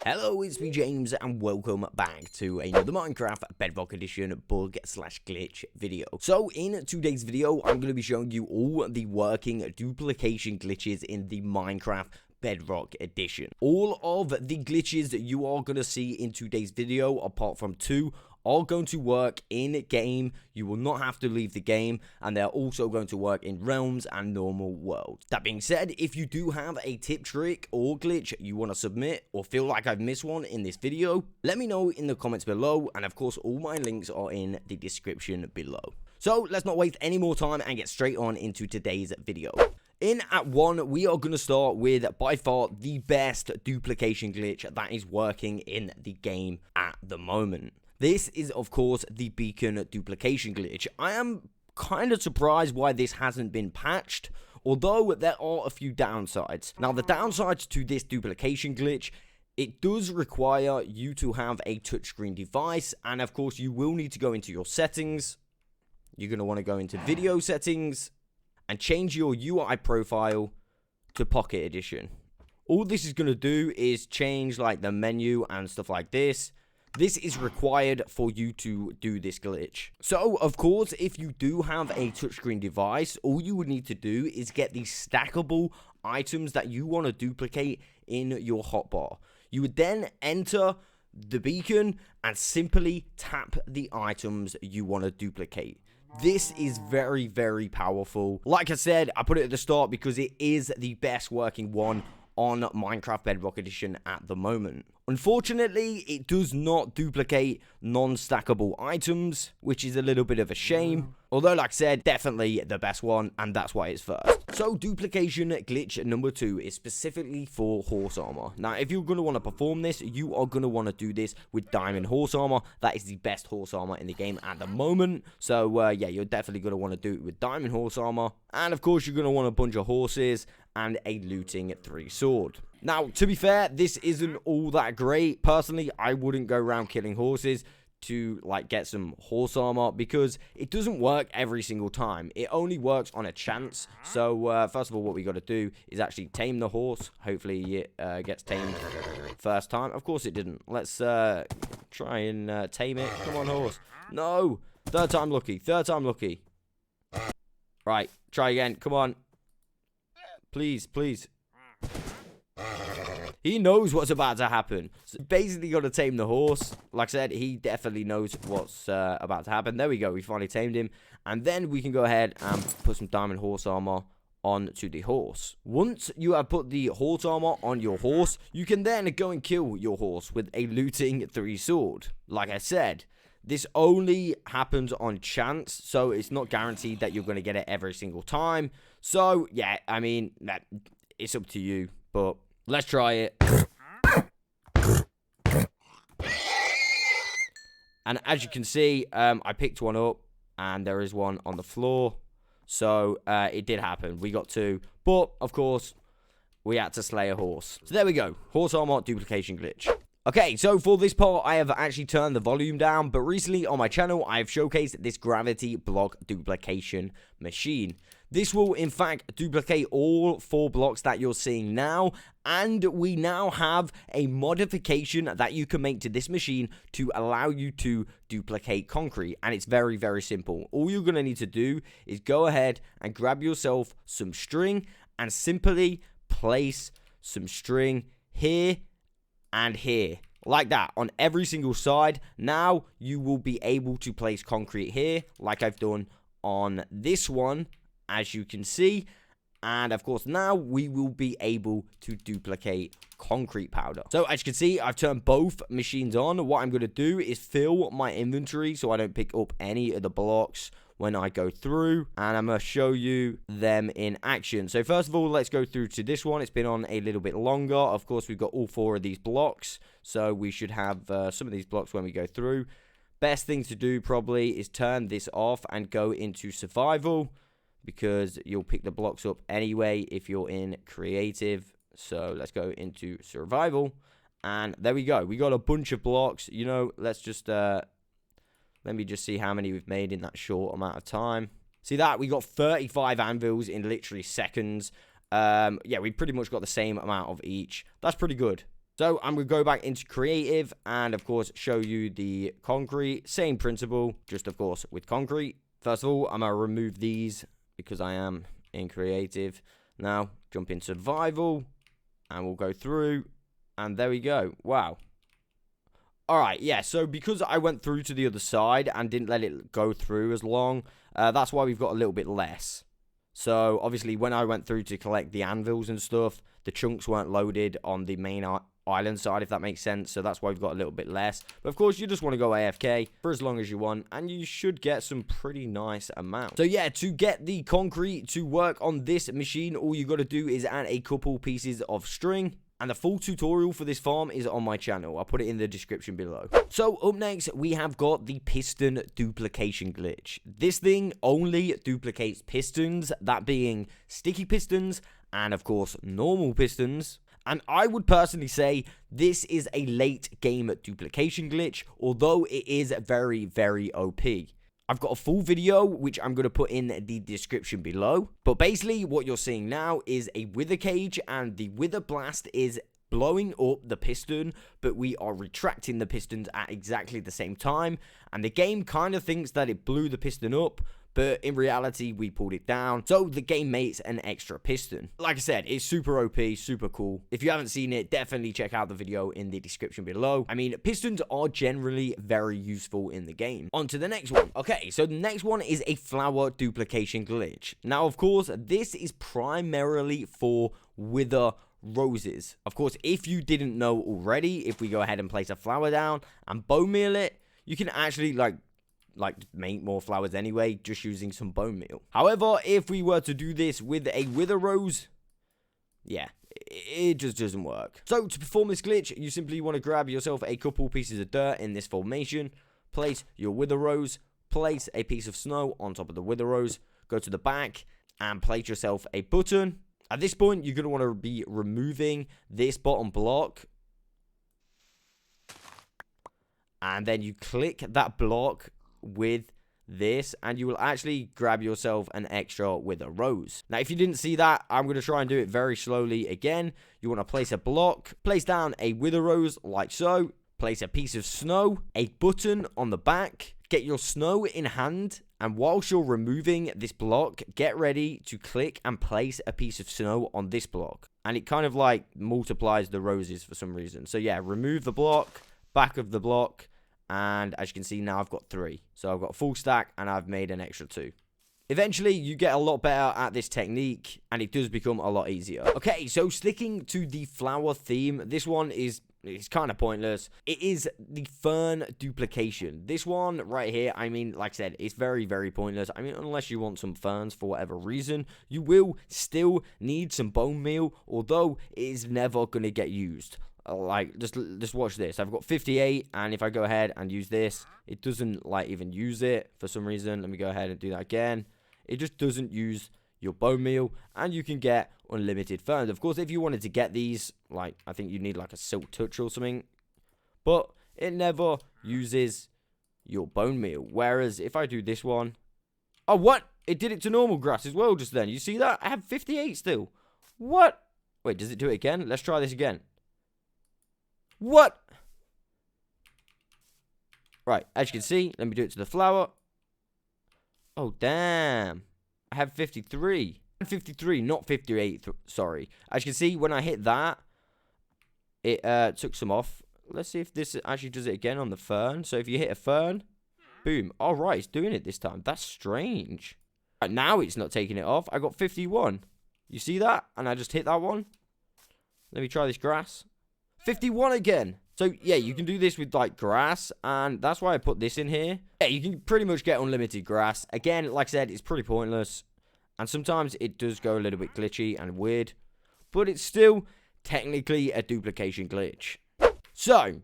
Hello, it's me James and welcome back to another Minecraft Bedrock Edition bug/glitch video. So in today's video, I'm going to be showing you all the working duplication glitches in the Minecraft Bedrock Edition. All of the glitches that you are going to see in today's video, apart from two, are going to work in game. You will not have to leave the game, and they're also going to work in realms and normal world. That being said, if you do have a tip, trick, or glitch you want to submit, or feel like I've missed one in this video, let me know in the comments below, and of course all my links are in the description below. So let's not waste any more time and get straight on into today's video. In at 1, we are going to start with by far the best duplication glitch that is working in the game at the moment. This is, of course, the beacon duplication glitch. I am kind of surprised why this hasn't been patched, although there are a few downsides. Now, the downsides to this duplication glitch, it does require you to have a touchscreen device, and of course, you will need to go into your settings. You're going to want to go into video settings and change your UI profile to Pocket Edition. All this is going to do is change like the menu and stuff like this. This is required for you to do this glitch. So, of course, if you do have a touchscreen device, all you would need to do is get the stackable items that you want to duplicate in your hotbar. You would then enter the beacon and simply tap the items you want to duplicate. This is very, very powerful. Like I said, I put it at the start because it is the best working one on Minecraft Bedrock Edition at the moment. Unfortunately, it does not duplicate non-stackable items, which is a little bit of a shame. Although, like I said, definitely the best one, and that's why it's first. So, duplication glitch number 2 is specifically for horse armor. Now, if you're going to want to perform this, you are going to want to do this with diamond horse armor. That is the best horse armor in the game at the moment. So, yeah, you're definitely going to want to do it with diamond horse armor. And, of course, you're going to want a bunch of horses and a looting 3 sword. Now, to be fair, this isn't all that great. Personally, I wouldn't go around killing horses to like get some horse armor because it doesn't work every single time. It only works on a chance. So first of all, what we got to do is actually tame the horse. Hopefully it gets tamed first time. Of course it didn't. Let's try and tame it. Come on, horse. No, third time lucky. Third time lucky. Right, try again. Come on, please, please. He knows what's about to happen. So basically got to tame the horse. Like I said, he definitely knows what's about to happen. There we go. We finally tamed him. And then we can go ahead and put some diamond horse armor onto the horse. Once you have put the horse armor on your horse, you can then go and kill your horse with a looting 3 sword. Like I said, this only happens on chance, so it's not guaranteed that you're going to get it every single time. So, yeah, I mean, it's up to you, but let's try it. And as you can see, I picked one up, and there is one on the floor. So, it did happen. We got 2. But, of course, we had to slay a horse. So, there we go. Horse armor duplication glitch. Okay, so for this part, I have actually turned the volume down. But recently on my channel, I have showcased this gravity block duplication machine. This will, in fact, duplicate all 4 blocks that you're seeing now, and we now have a modification that you can make to this machine to allow you to duplicate concrete, and it's very, very simple. All you're going to need to do is go ahead and grab yourself some string and simply place some string here and here. Like that, on every single side. Now, you will be able to place concrete here, like I've done on this one, as you can see. And of course, now we will be able to duplicate concrete powder. So as you can see, I've turned both machines on. What I'm going to do is fill my inventory so I don't pick up any of the blocks when I go through, and I'm going to show you them in action. So first of all, let's go through to this one. It's been on a little bit longer. Of course, we've got all 4 of these blocks, so we should have some of these blocks when we go through. Best thing to do probably is turn this off and go into survival, because you'll pick the blocks up anyway if you're in creative. So let's go into survival, and there we go. We got a bunch of blocks. You know, let's just let me just see how many we've made in that short amount of time. See that? We got 35 anvils in literally seconds. Yeah, we pretty much got the same amount of each. That's pretty good. So I'm going to go back into creative and, of course, show you the concrete. Same principle, just, of course, with concrete. First of all, I'm going to remove these because I am in creative. Now, jump in survival and we'll go through. And there we go. Wow. Alright, yeah, so because I went through to the other side and didn't let it go through as long, that's why we've got a little bit less. So, obviously, when I went through to collect the anvils and stuff, the chunks weren't loaded on the main island side, if that makes sense. So, that's why we've got a little bit less. But, of course, you just want to go AFK for as long as you want, and you should get some pretty nice amounts. So, yeah, to get the concrete to work on this machine, all you got to do is add a couple pieces of string. And the full tutorial for this farm is on my channel. I'll put it in the description below. So, up next, we have got the piston duplication glitch. This thing only duplicates pistons, that being sticky pistons and, of course, normal pistons. And I would personally say this is a late game duplication glitch, although it is very, very OP. I've got a full video, which I'm going to put in the description below. But basically, what you're seeing now is a wither cage, and the wither blast is blowing up the piston, but we are retracting the pistons at exactly the same time. And the game kind of thinks that it blew the piston up, but in reality, we pulled it down. So the game makes an extra piston. Like I said, it's super OP, super cool. If you haven't seen it, definitely check out the video in the description below. I mean, pistons are generally very useful in the game. On to the next one. Okay, so the next one is a flower duplication glitch. Now, of course, this is primarily for wither roses. Of course, if you didn't know already, if we go ahead and place a flower down and bone meal it, you can actually like make more flowers anyway, just using some bone meal. However, if we were to do this with a wither rose, yeah, it just doesn't work. So to perform this glitch, you simply want to grab yourself a couple pieces of dirt in this formation, place your wither rose, place a piece of snow on top of the wither rose, go to the back and place yourself a button. At this point, you're going to want to be removing this bottom block. And then you click that block with this, and you will actually grab yourself an extra wither rose. Now, if you didn't see that, I'm going to try and do it very slowly again. You want to place a block, place down a wither rose like so, place a piece of snow, a button on the back, get your snow in hand, and whilst you're removing this block, get ready to click and place a piece of snow on this block. And it kind of like multiplies the roses for some reason. So yeah, remove the block, back of the block, and as you can see now I've got 3. So I've got a full stack and I've made an extra 2. Eventually you get a lot better at this technique and it does become a lot easier. Okay, so sticking to the flower theme, this one is kind of pointless. It is the fern duplication. This one right here, I mean, like I said, it's very, very pointless. I mean, unless you want some ferns for whatever reason, you will still need some bone meal, although it is never going to get used. Like, just watch this. I've got 58, and if I go ahead and use this, it doesn't, like, even use it for some reason. Let me go ahead and do that again. It just doesn't use your bone meal, and you can get unlimited ferns. Of course, if you wanted to get these, like, I think you need, like, a silk touch or something, but it never uses your bone meal. Whereas, if I do this one, oh, what? It did it to normal grass as well just then. You see that? I have 58 still. What? Wait, does it do it again? Let's try this again. What? Right, as you can see, let me do it to the flower. Oh, damn. I have 53. 53, not 58, sorry. As you can see, when I hit that, it took some off. Let's see if this actually does it again on the fern. So if you hit a fern, boom. All right, it's doing it this time. That's strange. Right, now it's not taking it off. I got 51. You see that? And I just hit that one. Let me try this grass. 51 again. So, yeah, you can do this with, like, grass, and that's why I put this in here. Yeah, you can pretty much get unlimited grass. Again, like I said, it's pretty pointless, and sometimes it does go a little bit glitchy and weird, but it's still technically a duplication glitch. So,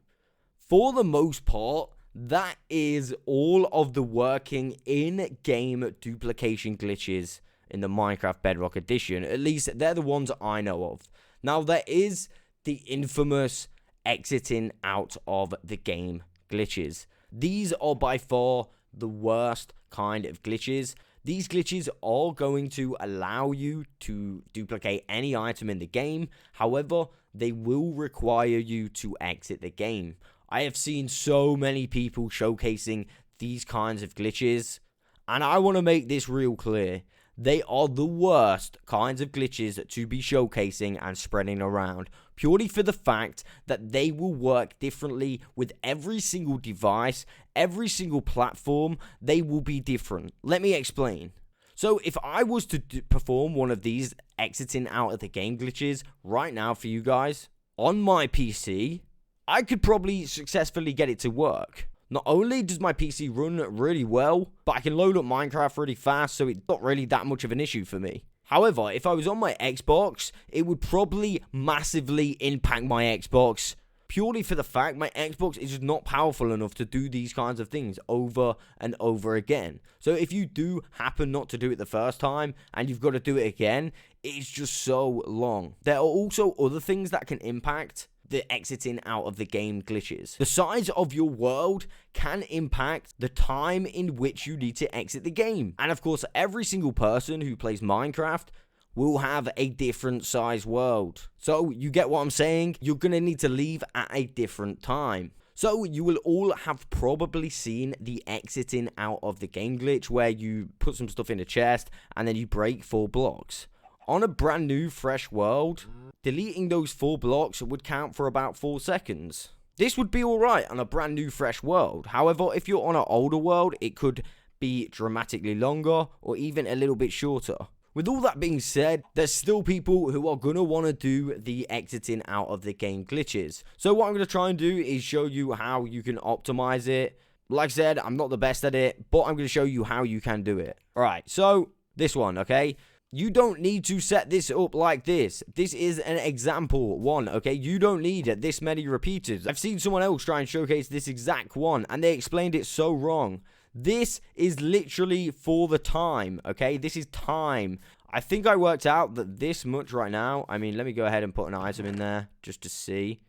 for the most part, that is all of the working in-game duplication glitches in the Minecraft Bedrock Edition. At least, they're the ones I know of. Now, there is the infamous exiting out of the game glitches. These are by far the worst kind of glitches. These glitches are going to allow you to duplicate any item in the game. However, they will require you to exit the game. I have seen so many people showcasing these kinds of glitches, and I want to make this real clear. They are the worst kinds of glitches to be showcasing and spreading around, purely for the fact that they will work differently with every single device, every single platform. They will be different. Let me explain. So if I was to perform one of these exiting out of the game glitches right now for you guys, on my PC, I could probably successfully get it to work. Not only does my PC run really well, but I can load up Minecraft really fast, so it's not really that much of an issue for me. However, if I was on my Xbox, it would probably massively impact my Xbox, purely for the fact my Xbox is just not powerful enough to do these kinds of things over and over again. So if you do happen not to do it the first time, and you've got to do it again, it's just so long. There are also other things that can impact the exiting out of the game glitches. The size of your world can impact the time in which you need to exit the game. And of course, every single person who plays Minecraft will have a different size world. So you get what I'm saying? You're gonna need to leave at a different time. So you will all have probably seen the exiting out of the game glitch where you put some stuff in a chest and then you break 4 blocks. On a brand new fresh world, deleting those 4 blocks would count for about 4 seconds. This would be alright on a brand new fresh world. However, if you're on an older world, it could be dramatically longer or even a little bit shorter. With all that being said, there's still people who are going to want to do the exiting out of the game glitches. So what I'm going to try and do is show you how you can optimize it. Like I said, I'm not the best at it, but I'm going to show you how you can do it. Alright, so this one, okay? You don't need to set this up like this. This is an example one, okay? You don't need this many repeaters. I've seen someone else try and showcase this exact one, and they explained it so wrong. This is literally for the time, okay? This is time. I think I worked out that this much right now, I mean, let me go ahead and put an item in there just to see.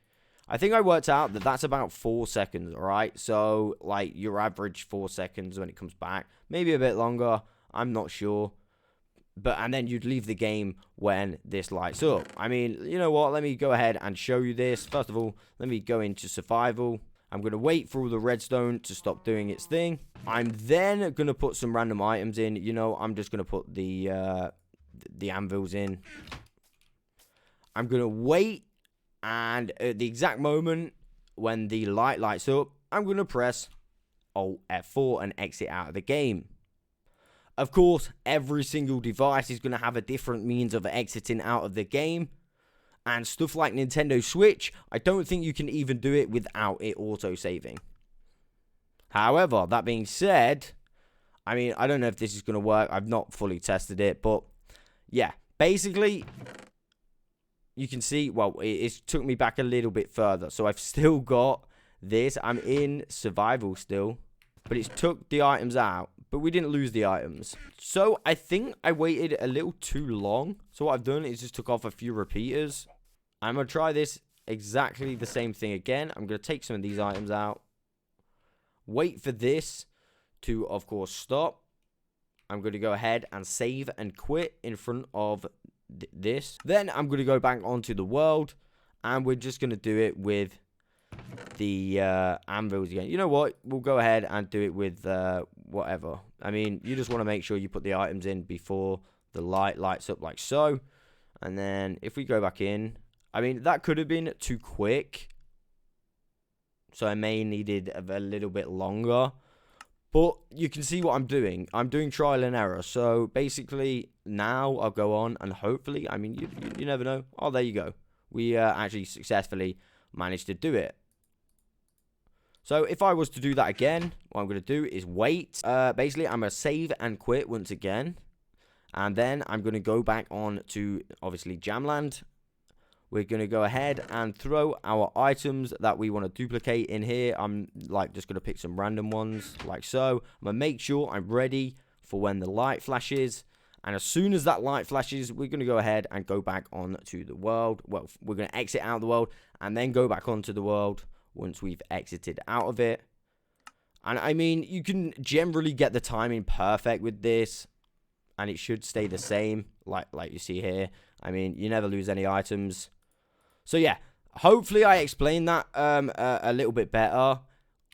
I think I worked out that that's about 4 seconds, all right? So, like, your average 4 seconds when it comes back. Maybe a bit longer. I'm not sure. And then you'd leave the game when this lights up. I mean, you know what? Let me go ahead and show you this. First of all, let me go into survival. I'm going to wait for all the redstone to stop doing its thing. I'm then going to put some random items in. You know, I'm just going to put the anvils in. I'm going to wait. And at the exact moment when the light lights up, I'm going to press Alt F4 and exit out of the game. Of course, every single device is going to have a different means of exiting out of the game. And stuff like Nintendo Switch, I don't think you can even do it without it auto-saving. However, that being said, I mean, I don't know if this is going to work. I've not fully tested it, but yeah. Basically, you can see, well, it took me back a little bit further. So I've still got this. I'm in survival still, but it's took the items out. But we didn't lose the items. So I think I waited a little too long. So what I've done is just took off a few repeaters. I'm going to try this exactly the same thing again. I'm going to take some of these items out. Wait for this to, of course, stop. I'm going to go ahead and save and quit in front of this. Then I'm going to go back onto the world. And we're just going to do it with the anvils again. You know what? We'll go ahead and do it with whatever. I mean, you just want to make sure you put the items in before the light lights up like so. And then if we go back in, I mean, that could have been too quick. So I may needed a little bit longer. But you can see what I'm doing. I'm doing trial and error. So basically now I'll go on and hopefully, I mean, you never know. Oh, there you go. We actually successfully managed to do it. So if I was to do that again, what I'm going to do is wait. Basically, I'm going to save and quit once again. And then I'm going to go back on to, obviously, Jamland. We're going to go ahead and throw our items that we want to duplicate in here. I'm like just going to pick some random ones like so. I'm going to make sure I'm ready for when the light flashes. And as soon as that light flashes, we're going to go ahead and go back onto the world. Well, we're going to exit out of the world and then go back onto the world once we've exited out of it. And I mean, you can generally get the timing perfect with this. and it should stay the same, like you see here. I mean, you never lose any items. So yeah, hopefully I explained that a little bit better.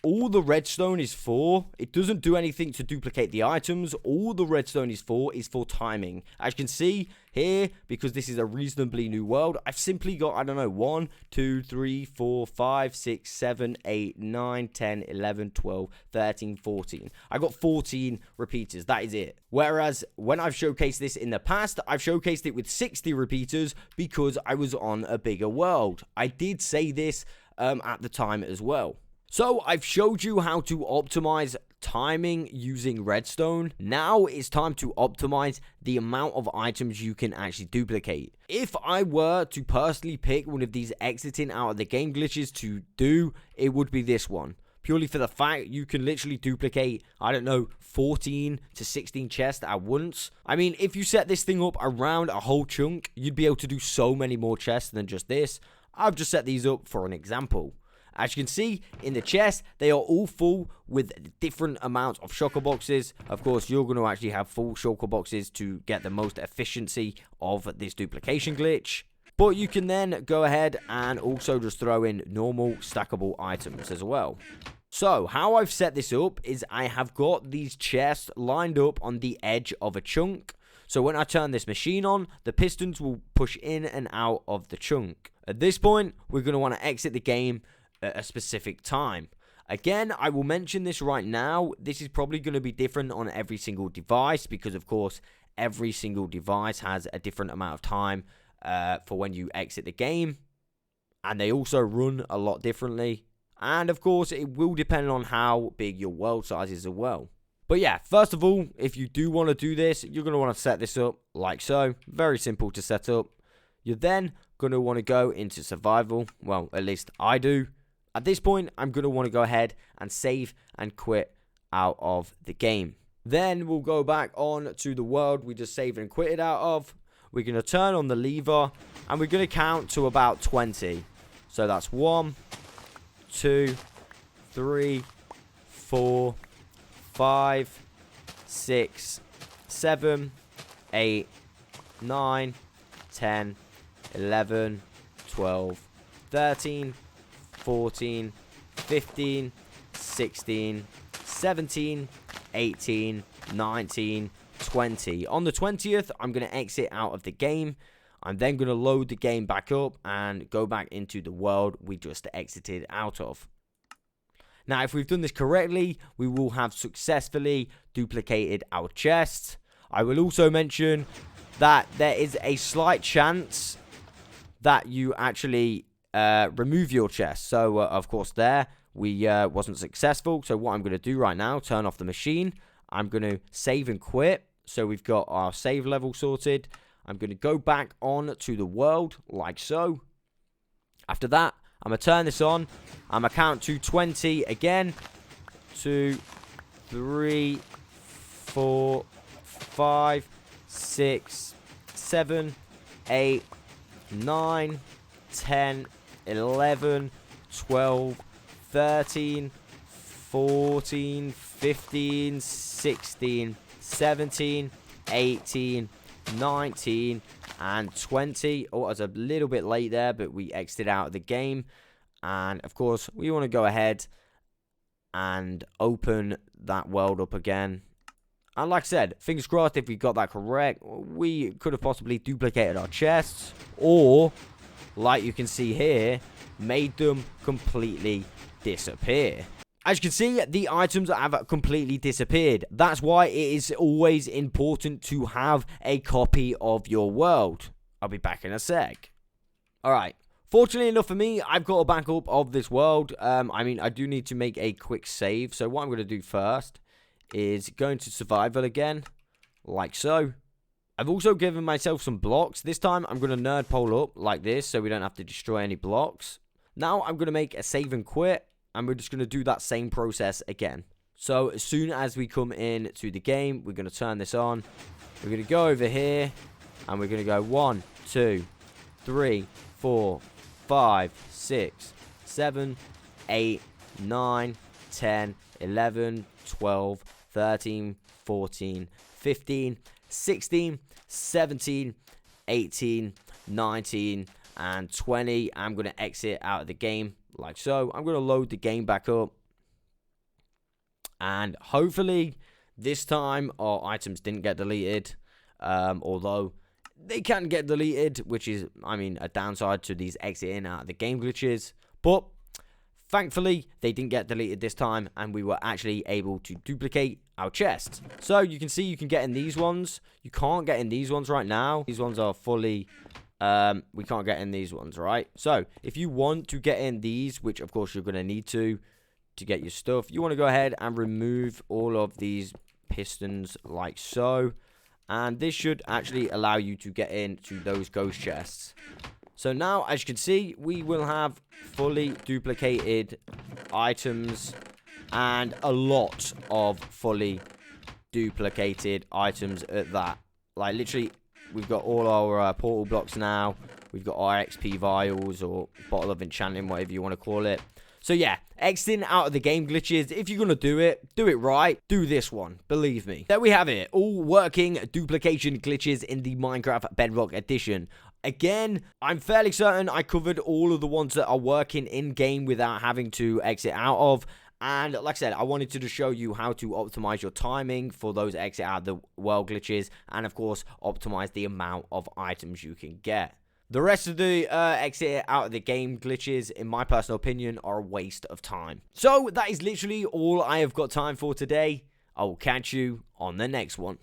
All the redstone is for, it doesn't do anything to duplicate the items. All the redstone is for timing. As you can see here, because this is a reasonably new world, I've simply got, I don't know, 1, 2, 3, 4, 5, 6, 7, 8, 9, 10, 11, 12, 13, 14. I got 14 repeaters. That is it. Whereas when I've showcased this in the past, I've showcased it with 60 repeaters because I was on a bigger world. I did say this at the time as well. So I've showed you how to optimize timing using redstone. Now it's time to optimize the amount of items you can actually duplicate. If I were to personally pick one of these exiting out of the game glitches to do, it would be this one. Purely for the fact you can literally duplicate, I don't know, 14 to 16 chests at once. I mean, if you set this thing up around a whole chunk, you'd be able to do so many more chests than just this. I've just set these up for an example. As you can see in the chest, they are all full with different amounts of shulker boxes. Of course, you're going to actually have full shulker boxes to get the most efficiency of this duplication glitch. But you can then go ahead and also just throw in normal stackable items as well. So how I've set this up is I have got these chests lined up on the edge of a chunk. So when I turn this machine on, the pistons will push in and out of the chunk. At this point, we're going to want to exit the game at a specific time. Again, I will mention this right now. This is probably going to be different on every single device because, of course, every single device has a different amount of time for when you exit the game. And they also run a lot differently. And, of course, it will depend on how big your world size is as well. But yeah, first of all, if you do want to do this, you're going to want to set this up like so. Very simple to set up. You're then going to want to go into survival. Well, at least I do. At this point, I'm going to want to go ahead and save and quit out of the game. Then we'll go back on to the world we just saved and quitted out of. We're going to turn on the lever and we're going to count to about 20. So that's 1, 2, 3, 4, 5, 6, 7, 8, 9, 10, 11, 12, 13, 14, 15, 16, 17, 18, 19, 20. On the 20th, I'm going to exit out of the game. I'm then going to load the game back up and go back into the world we just exited out of. Now, if we've done this correctly, we will have successfully duplicated our chests. I will also mention that there is a slight chance that you actually remove your chest. So of course there we wasn't successful. So what I'm going to do right now, turn off the machine. I'm going to save and quit. So we've got our save level sorted. I'm going to go back on to the world like so. After that, I'm going to turn this on. I'm going to count to 20 again. 2, 3, 4, 5, 6, 7, 8, 9, 10, 11, 12, 13, 14, 15, 16, 17, 18, 19, and 20. Oh, I was a little bit late there, but we exited out of the game. And, of course, we want to go ahead and open that world up again. And like I said, fingers crossed if we got that correct, we could have possibly duplicated our chests. Or, like you can see here, made them completely disappear. As you can see, the items have completely disappeared. That's why it is always important to have a copy of your world. I'll be back in a sec. Alright, fortunately enough for me, I've got a backup of this world. I mean, I do need to make a quick save. So what I'm going to do first is go into survival again, like so. I've also given myself some blocks. This time, I'm going to nerd pole up like this so we don't have to destroy any blocks. Now, I'm going to make a save and quit, and we're just going to do that same process again. So, as soon as we come in to the game, we're going to turn this on. We're going to go over here, and we're going to go 1, 2, 3, 4, 5, 6, 7, 8, 9, 10, 11, 12, 13, 14, 15, 16, 17, 18, 19, and 20. I'm going to exit out of the game like so. I'm going to load the game back up. And hopefully this time our items didn't get deleted. Although they can get deleted, which is, I mean, a downside to these exiting out of the game glitches. But thankfully, they didn't get deleted this time, and we were actually able to duplicate our chest. So you can see you can get in these ones. You can't get in these ones right now. These ones are fully... we can't get in these ones, right? So if you want to get in these, which of course you're going to need to get your stuff, you want to go ahead and remove all of these pistons like so. And this should actually allow you to get into those ghost chests. So now, as you can see, we will have fully duplicated items and a lot of fully duplicated items at that. Like, literally, we've got all our portal blocks now. We've got our XP vials or bottle of enchanting, whatever you want to call it. So yeah, exiting out of the game glitches, if you're going to do it right. Do this one, believe me. There we have it, all working duplication glitches in the Minecraft Bedrock edition. Again, I'm fairly certain I covered all of the ones that are working in-game without having to exit out of. And like I said, I wanted to just show you how to optimize your timing for those exit out of the world glitches. And of course, optimize the amount of items you can get. The rest of the exit out of the game glitches, in my personal opinion, are a waste of time. So that is literally all I have got time for today. I will catch you on the next one.